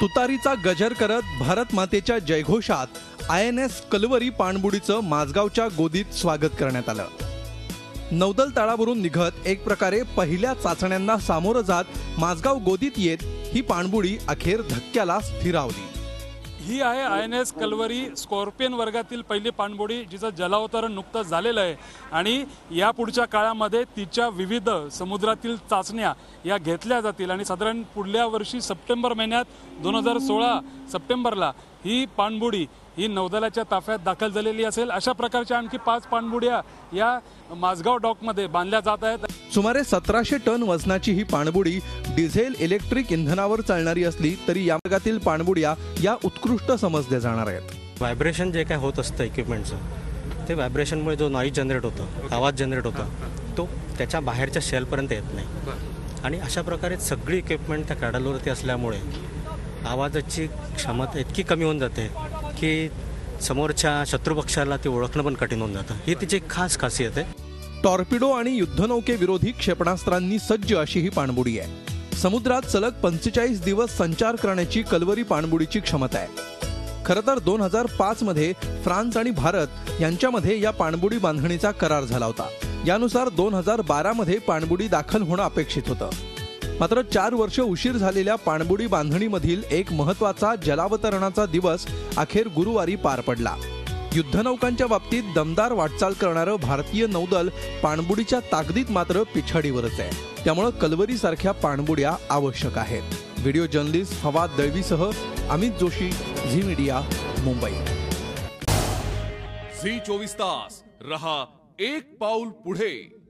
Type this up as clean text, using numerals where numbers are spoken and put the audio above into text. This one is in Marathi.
तुतारीचा गजर करत भारत मातेच्या जयघोषात INS कलवरी पाणबुडीचं माझगावच्या गोदीत स्वागत करण्यात आलं। नौदल तळावरून निघत एक प्रकारे पहिल्या चाचण्यांना सामोरं जात माझगाव गोदीत येत ही पाणबुडी अखेर धक्क्याला स्थिरावली। ही आहे INS कलवरी स्कॉर्पियन वर्गातील पहिली पाणबुडी जिचं जलावतरण नुकतंच झालेलं आहे आणि या पुढच्या काळामध्ये तिच्या विविध समुद्रातील चाचण्या या घेतल्या जातील आणि साधारण पुढल्या वर्षी सप्टेंबर महिन्यात 2016 सप्टेंबरला ही पाणबुडी ही नौदलाच्या ताफ्यात दाखल झालेली असेल। अशा प्रकारच्या आणखी 5 पाणबुड्या या माझगाव डॉकमध्ये बांधल्या जात आहेत। सुमारे 1700 टन वजनाची ही पाणबुडी डिझेल इलेक्ट्रिक इंधनावर चालणारी असली तरी या मार्गातील पाणबुड्या या उत्कृष्ट समजल्या जाणार आहेत। व्हायब्रेशन जे काय होत असतं इक्विपमेंटचं ते व्हायब्रेशनमुळे जो नॉईज जनरेट होतो, आवाज जनरेट होतो, तो त्याच्या बाहेरच्या शेलपर्यंत येत नाही आणि अशा प्रकारे सगळी इक्विपमेंट त्या क्रॅडलवरती असल्यामुळे आवाजाची क्षमता इतकी कमी होऊन जाते की समोरच्या शत्रुपक्षाला ते ओळखणं पण कठीण होऊन जातं। ही तिची खास खासियत आहे। टॉर्पिडो आणि युद्धनौकेविरोधी क्षेपणास्त्रांनी सज्ज अशी ही पाणबुडी आहे। समुद्रात सलग 45 दिवस संचार करण्याची कलवरी पाणबुडीची क्षमता आहे। खरं तर 2005 मध्ये फ्रान्स आणि भारत यांच्यामध्ये या पाणबुडी बांधणीचा करार झाला होता। यानुसार 2012 मध्ये पाणबुडी दाखल होणं अपेक्षित होतं। मात्र 4 वर्ष उशीर झालेल्या पाणबुडी बांधणीमधील एक महत्त्वाचा जलावतरणाचा दिवस अखेर गुरुवारी पार पडला। युद्धनौकांच्या बाबतीत दमदार वाटचाल करणारं भारतीय नौदल पाणबुडीच्या ताकदीत मात्र पिछाडीवरच आहे। त्यामुळे कलवरी सारख्या पाणबुड्या आवश्यक आहेत। व्हिडिओ जर्नलिस्ट फवाद दळवीसह Amit Joshi, Zee media, Mumbai. Zee 24 तास रहा एक पाऊल पुढे।